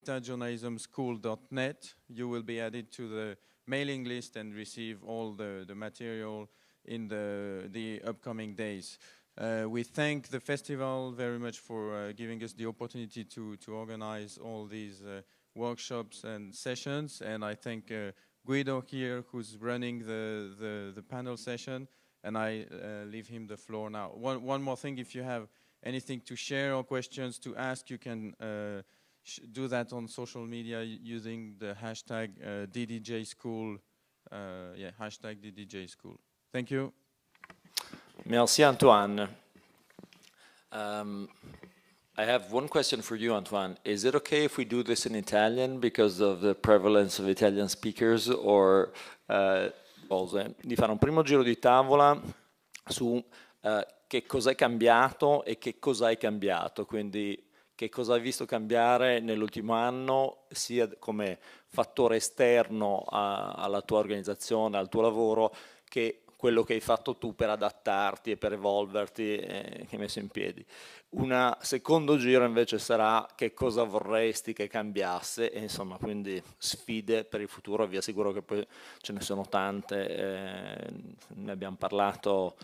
datajournalismschool.net. You will be added to the mailing list and receive all the material in the upcoming days. We thank the festival very much for giving us the opportunity to organize all these workshops and sessions, and I thank Guido here, who's running the panel session, and I leave him the floor now. One more thing, if you have anything to share or questions to ask, you can do that on social media using the hashtag DDJSchool. Hashtag DDJSchool. Thank you. Merci, Antoine. I have one question for you, Antoine. Is it okay if we do this in Italian because of the prevalence of Italian speakers, or di fare un primo giro di tavola su che cosa è cambiato e che cosa hai cambiato, quindi che cosa hai visto cambiare nell'ultimo anno, sia come fattore esterno alla tua organizzazione, al tuo lavoro, che quello che hai fatto tu per adattarti e per evolverti, che hai messo in piedi. Un secondo giro invece sarà che cosa vorresti che cambiasse, e insomma, quindi sfide per il futuro. Vi assicuro che poi ce ne sono tante, ne abbiamo parlato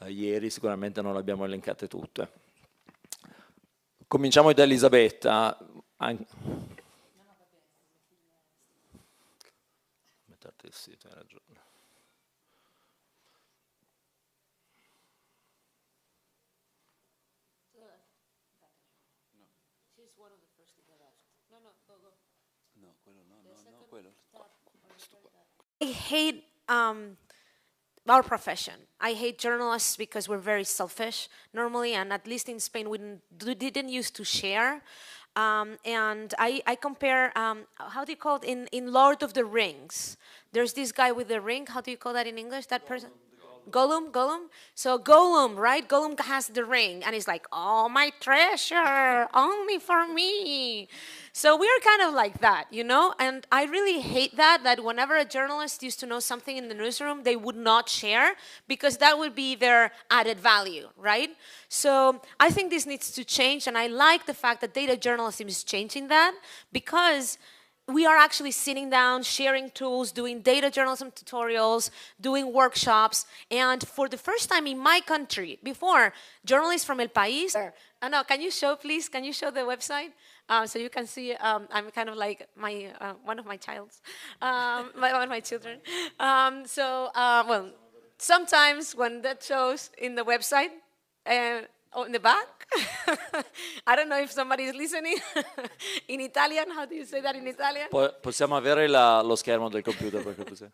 ieri, sicuramente non le abbiamo elencate tutte. Cominciamo da Elisabetta. Metterti il sito, hai ragione. I hate our profession. I hate journalists because we're very selfish normally, and at least in Spain we didn't used to share. And I compare, how do you call it in Lord of the Rings? There's this guy with the ring. How do you call that in English? That person? Gollum? So Gollum, right? Gollum has the ring, and he's like, oh, my treasure, only for me. So we're kind of like that, you know? And I really hate that whenever a journalist used to know something in the newsroom, they would not share, because that would be their added value, right? So I think this needs to change, and I like the fact that data journalism is changing that, because we are actually sitting down, sharing tools, doing data journalism tutorials, doing workshops, and for the first time in my country, before, journalists from El País. No, can you show, please? Can you show the website? So you can see, I'm kind of like one of my one of my children. Well, sometimes when that shows in the website, in the back, I don't know if somebody is listening. In Italian, how do you say that in Italian? Possiamo avere lo schermo del computer per cortesia?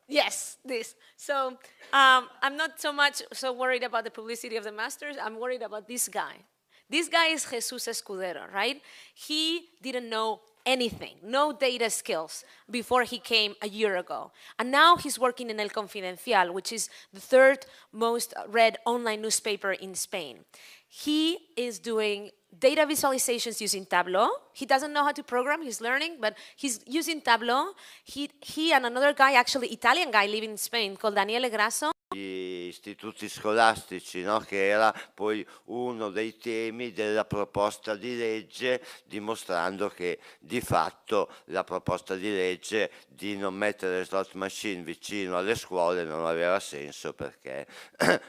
Yes, this. So I'm not so worried about the publicity of the masters. I'm worried about this guy. This guy is Jesus Escudero, right? He didn't know anything, no data skills before he came a year ago. And now he's working in El Confidencial, which is the third most read online newspaper in Spain. He is doing data visualizations using Tableau. He doesn't know how to program, he's learning, but he's using Tableau. He and another guy, actually Italian guy living in Spain, called Daniele Grasso. Gli istituti scolastici, no? Che era poi uno dei temi della proposta di legge, dimostrando che di fatto la proposta di legge di non mettere slot machine vicino alle scuole non aveva senso, perché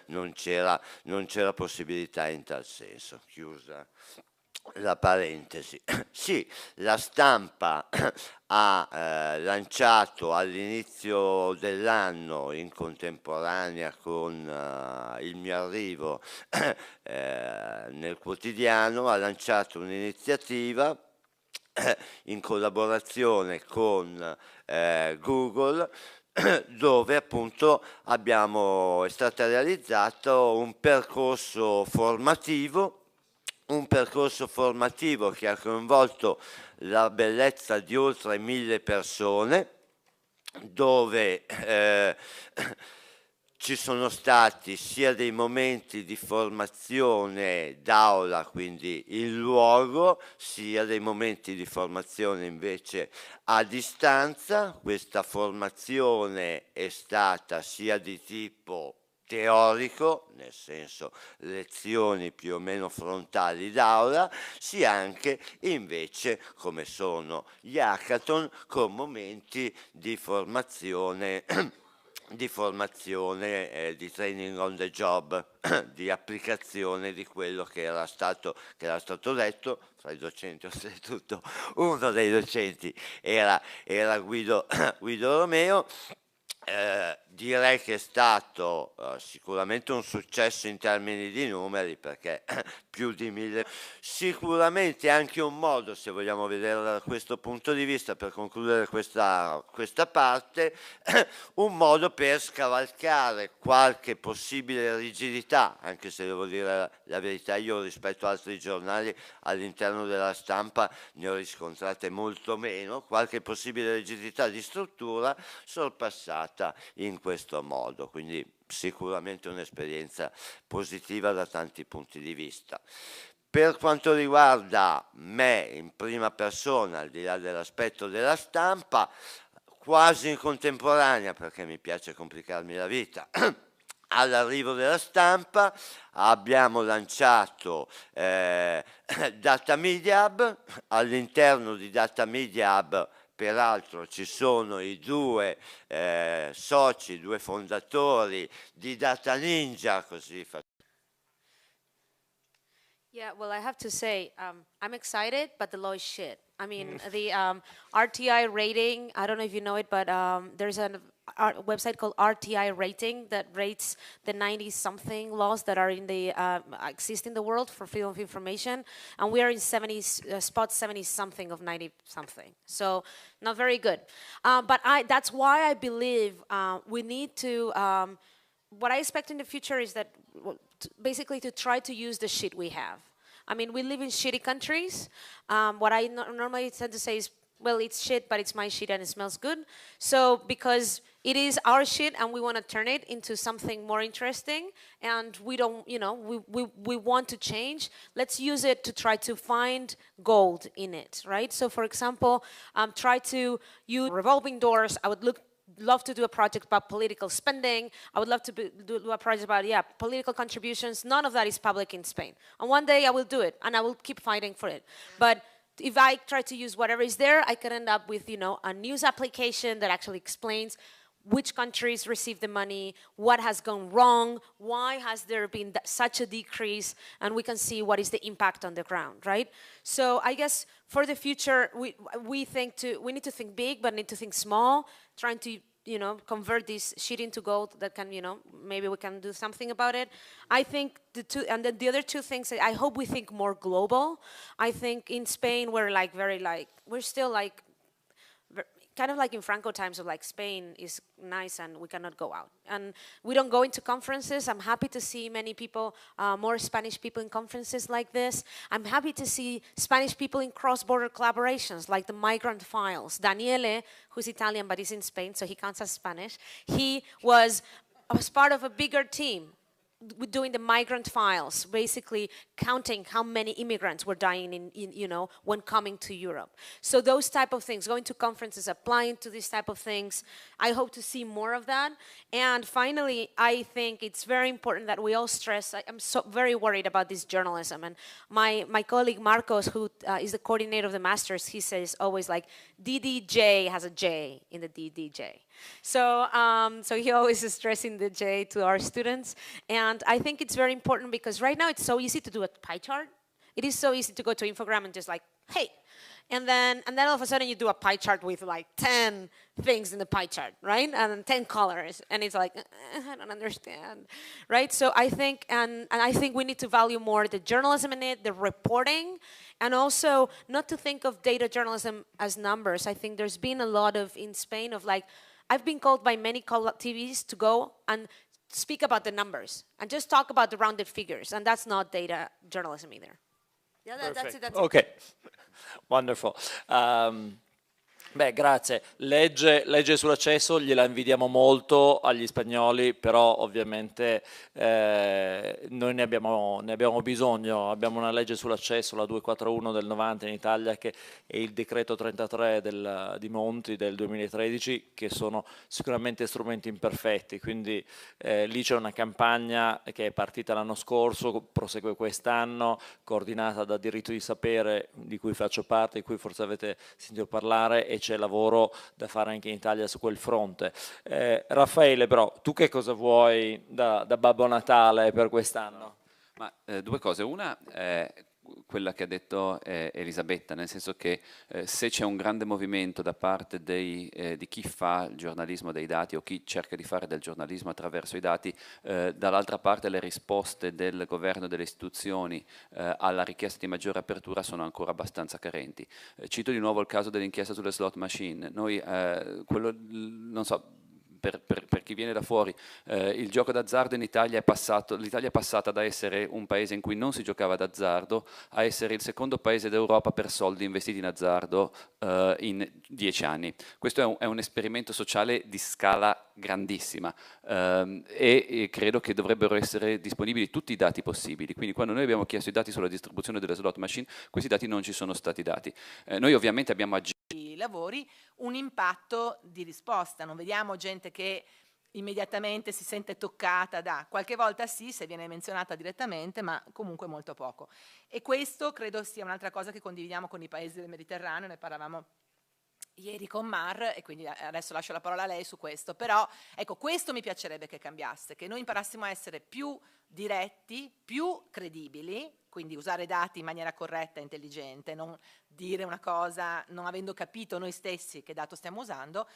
non c'era possibilità in tal senso. Chiusa la parentesi. Sì, la stampa ha lanciato all'inizio dell'anno, in contemporanea con il mio arrivo nel quotidiano, ha lanciato un'iniziativa in collaborazione con Google, dove appunto è stato realizzato un percorso formativo che ha coinvolto la bellezza di oltre 1000 persone, dove ci sono stati sia dei momenti di formazione d'aula, quindi in luogo, sia dei momenti di formazione invece a distanza. Questa formazione è stata sia di tipo teorico, nel senso lezioni più o meno frontali d'aula, sia anche invece come sono gli hackathon con momenti di formazione di training on the job, di applicazione di quello che era stato detto. Fra i docenti oltretutto uno dei docenti era Guido Romeo. Direi che è stato sicuramente un successo in termini di numeri, perché più di 1000, sicuramente anche un modo, se vogliamo vederla da questo punto di vista, per concludere questa parte, un modo per scavalcare qualche possibile rigidità, anche se devo dire la verità, io rispetto a altri giornali all'interno della stampa ne ho riscontrate molto meno, qualche possibile rigidità di struttura sorpassata in questo modo, quindi sicuramente un'esperienza positiva da tanti punti di vista. Per quanto riguarda me in prima persona, al di là dell'aspetto della stampa, quasi in contemporanea, perché mi piace complicarmi la vita, all'arrivo della stampa abbiamo lanciato Data Media Hub. All'interno di Data Media Hub peraltro ci sono i due soci, due fondatori di Data Ninja, così Yeah, well, I have to say, I'm excited, but the law is shit. I mean, the RTI rating, I don't know if you know it, but there's a website called RTI Rating that rates the 90-something laws that are in the exist in the world for freedom of information, and we are in spot 70-something of 90-something. So not very good. But that's why I believe we need to. What I expect in the future is that basically to try to use the shit we have. I mean, we live in shitty countries. What I normally tend to say is, well, it's shit, but it's my shit and it smells good. So because it is our shit and we want to turn it into something more interesting, and we don't, we want to change, let's use it to try to find gold in it, right? So for example, try to use revolving doors. I would love to do a project about political spending. I would love to do a project about, political contributions. None of that is public in Spain. And one day I will do it, and I will keep fighting for it. But if I try to use whatever is there, I could end up with, a news application that actually explains which countries receive the money, what has gone wrong, why has there been such a decrease, and we can see what is the impact on the ground, right? So I guess for the future, we need to think big, but need to think small, trying to convert this shit into gold that can, maybe we can do something about it. I think the other two things, I hope we think more global. I think in Spain, we're still kind of like in Franco times of Spain is nice and we cannot go out. And we don't go into conferences. I'm happy to see many people, more Spanish people in conferences like this. I'm happy to see Spanish people in cross-border collaborations like the Migrant Files. Daniele, who's Italian but is in Spain, so he counts as Spanish, he was part of a bigger team doing the Migrant Files, basically counting how many immigrants were dying in when coming to Europe. So those type of things, going to conferences, applying to these type of things, I hope to see more of that. And finally, I think it's very important that we all stress, I'm so very worried about this journalism. And my colleague Marcos, who is the coordinator of the Masters, he says always DDJ has a J in the DDJ. So he always is stressing the J to our students. And I think it's very important because right now it's so easy to do a pie chart. It is so easy to go to Infogram and just hey. And then all of a sudden you do a pie chart with 10 things in the pie chart, right? And 10 colors. And it's I don't understand, right? So I think, and I think we need to value more the journalism in it, the reporting, and also not to think of data journalism as numbers. I think there's been a lot in Spain of I've been called by many TVs to go and speak about the numbers and just talk about the rounded figures, and that's not data journalism either. Yeah, that's it. Okay, wonderful. Beh, grazie. Legge sull'accesso gliela invidiamo molto agli spagnoli, però ovviamente noi ne abbiamo bisogno. Abbiamo una legge sull'accesso, la 241 del 90 in Italia, che è il decreto 33 di Monti del 2013, che sono sicuramente strumenti imperfetti. Quindi lì c'è una campagna che è partita l'anno scorso, prosegue quest'anno, coordinata da Diritto di Sapere, di cui faccio parte, di cui forse avete sentito parlare, e c'è lavoro da fare anche in Italia su quel fronte. Raffaele, però, tu che cosa vuoi da Babbo Natale per quest'anno? Ma due cose. Una è quella che ha detto Elisabetta, nel senso che se c'è un grande movimento da parte di chi fa il giornalismo dei dati o chi cerca di fare del giornalismo attraverso i dati, dall'altra parte le risposte del governo e delle istituzioni alla richiesta di maggiore apertura sono ancora abbastanza carenti. Cito di nuovo il caso dell'inchiesta sulle slot machine. Noi, non so, per chi viene da fuori, il gioco d'azzardo in Italia l'Italia è passata da essere un paese in cui non si giocava d'azzardo a essere il secondo paese d'Europa per soldi investiti in azzardo in 10 anni. Questo è un esperimento sociale di scala grandissima e credo che dovrebbero essere disponibili tutti i dati possibili. Quindi quando noi abbiamo chiesto i dati sulla distribuzione delle slot machine, questi dati non ci sono stati dati. Noi ovviamente abbiamo agito lavori un impatto di risposta, non vediamo gente che immediatamente si sente toccata da, qualche volta sì, se viene menzionata direttamente, ma comunque molto poco. E questo credo sia un'altra cosa che condividiamo con i paesi del Mediterraneo, ne parlavamo ieri con Mar, e quindi adesso lascio la parola a lei su questo, però ecco, questo mi piacerebbe che cambiasse, che noi imparassimo a essere più diretti, più credibili, quindi usare dati in maniera corretta e intelligente, non dire una cosa non avendo capito noi stessi che dato stiamo usando,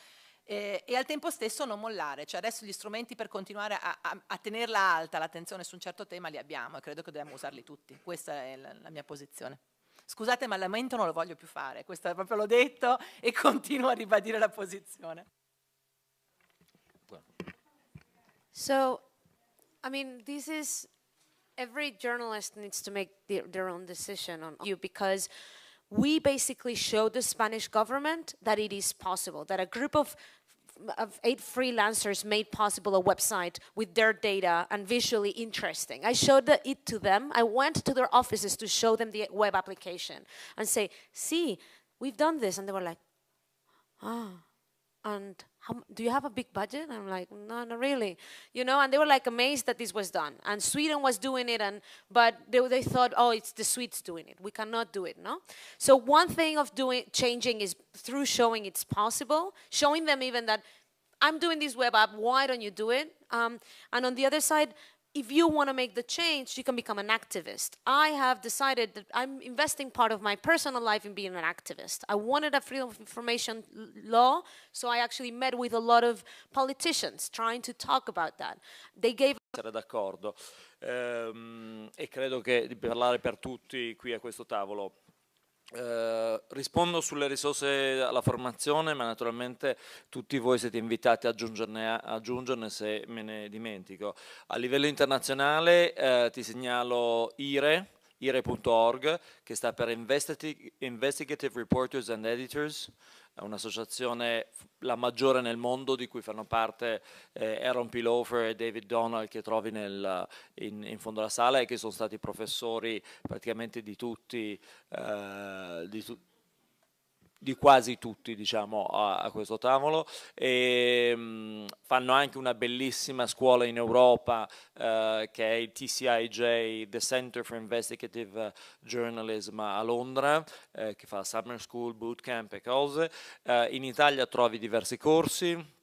e al tempo stesso non mollare, cioè adesso gli strumenti per continuare a tenerla alta l'attenzione su un certo tema li abbiamo e credo che dobbiamo usarli tutti, questa è la mia posizione. Scusate, ma il lamento non lo voglio più fare, questo proprio l'ho detto e continuo a ribadire la posizione. So, I mean, this is, every journalist needs to make their own decision on you, because we basically showed the Spanish government that it is possible, that a group of 8 freelancers made possible a website with their data and visually interesting. I showed it to them. I went to their offices to show them the web application and say, see, we've done this. And they were like, ah, and do you have a big budget? And I'm like, no, not really. You know, and they were like amazed that this was done. And Sweden was doing it, but they thought, oh, it's the Swedes doing it. We cannot do it, no? So one thing of changing is through showing it's possible, showing them even that I'm doing this web app, why don't you do it? And on the other side, if you want to make the change, you can become an activist. I have decided that I'm investing part of my personal life in being an activist. I wanted a freedom of information law, so I actually met with a lot of politicians trying to talk about that. They gave... Essere d'accordo e credo che di parlare per tutti qui a questo tavolo. Rispondo sulle risorse alla formazione, ma naturalmente tutti voi siete invitati a aggiungerne se me ne dimentico. A livello internazionale ti segnalo ire.org, che sta per Investigative Reporters and Editors, è un'associazione la maggiore nel mondo di cui fanno parte Aaron P. Lofer e David Donald, che trovi in fondo alla sala, e che sono stati professori praticamente di tutti, di quasi tutti, diciamo, a questo tavolo, e fanno anche una bellissima scuola in Europa che è il TCIJ, The Center for Investigative Journalism a Londra, che fa Summer School, Bootcamp e cose. In Italia trovi diversi corsi.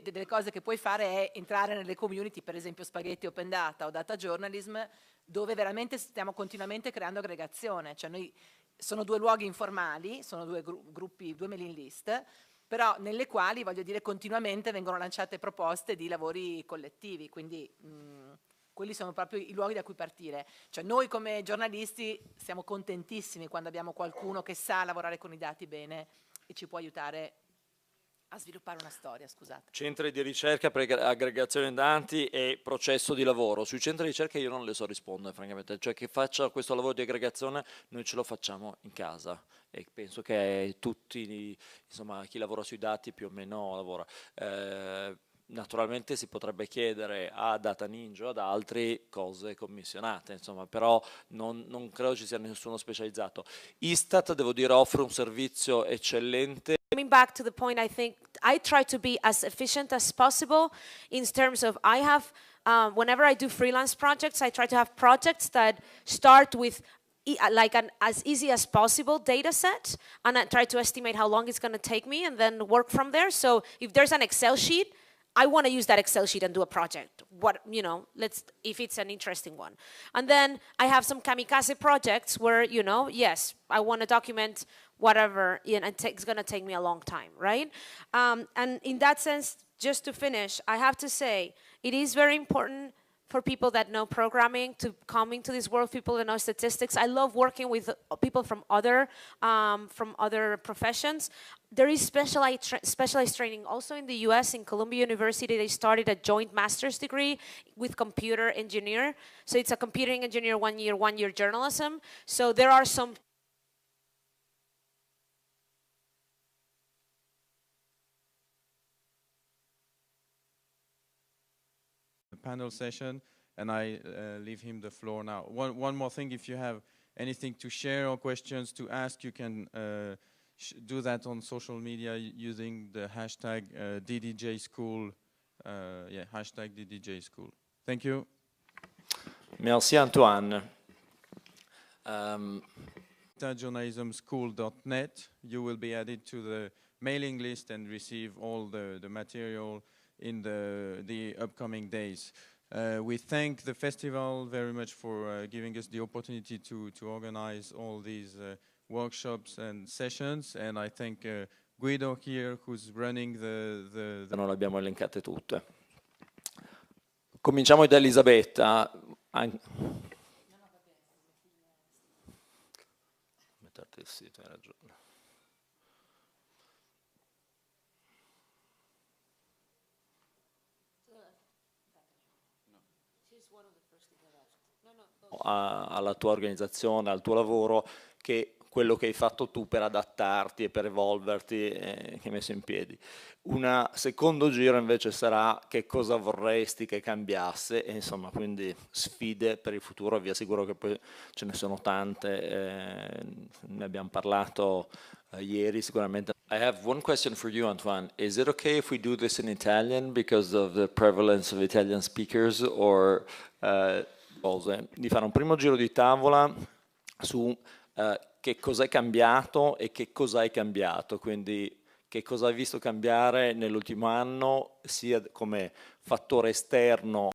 Delle cose che puoi fare è entrare nelle community, per esempio Spaghetti Open Data o Data Journalism, dove veramente stiamo continuamente creando aggregazione, cioè noi sono 2 luoghi informali, sono 2 gruppi, 2 mailing list, però nelle quali, voglio dire, continuamente vengono lanciate proposte di lavori collettivi, quindi quelli sono proprio i luoghi da cui partire. Cioè noi come giornalisti siamo contentissimi quando abbiamo qualcuno che sa lavorare con i dati bene e ci può aiutare A sviluppare una storia, scusate. Centri di ricerca per aggregazione dati e processo di lavoro. Sui centri di ricerca io non le so rispondere, francamente. Cioè che faccia questo lavoro di aggregazione, noi ce lo facciamo in casa. E penso che tutti, insomma, chi lavora sui dati più o meno lavora. Naturalmente si potrebbe chiedere a Data Ninja o ad altri cose commissionate, insomma, però non credo ci sia nessuno specializzato. Istat, devo dire, offre un servizio eccellente. Coming back to the point, I think I try to be as efficient as possible in terms of I have, whenever I do freelance projects, I try to have projects that start with like an as easy as possible data set, and I try to estimate how long it's going to take me and then work from there. So if there's an Excel sheet, I want to use that Excel sheet and do a project. What, you know, if it's an interesting one. And then I have some kamikaze projects where, you know, yes, I want to document whatever, and it's going to take me a long time, right? And in that sense, just to finish, I have to say, it is very important for people that know programming to come into this world, people that know statistics. I love working with people from other professions. There is specialized training also in the US. In Columbia University, they started a joint master's degree with computer engineer. So it's a computing engineer 1 year journalism. So there are some panel session, and I leave him the floor now. One more thing, if you have anything to share or questions to ask, you can do that on social media using the hashtag DDJSchool, hashtag DDJSchool. Thank you. Merci Antoine. Journalismschool.net. You will be added to the mailing list and receive all the material in the upcoming days. We thank the festival very much for giving us the opportunity to organize all these workshops and sessions, and I thank Guido here, who's running the Non le abbiamo elencate tutte. Cominciamo da Elisabetta. Metterti il sito, hai ragione. Alla tua organizzazione, al tuo lavoro, che quello che hai fatto tu per adattarti e per evolverti, che hai messo in piedi. Un secondo giro invece sarà che cosa vorresti che cambiasse, e insomma, quindi sfide per il futuro. Vi assicuro che poi ce ne sono tante, ne abbiamo parlato ieri sicuramente. I have one question for you, Antoine. Is it okay if we do this in Italian because of the prevalence of Italian speakers, or di fare un primo giro di tavola su che cosa è cambiato e che cosa hai cambiato, quindi che cosa hai visto cambiare nell'ultimo anno sia come fattore esterno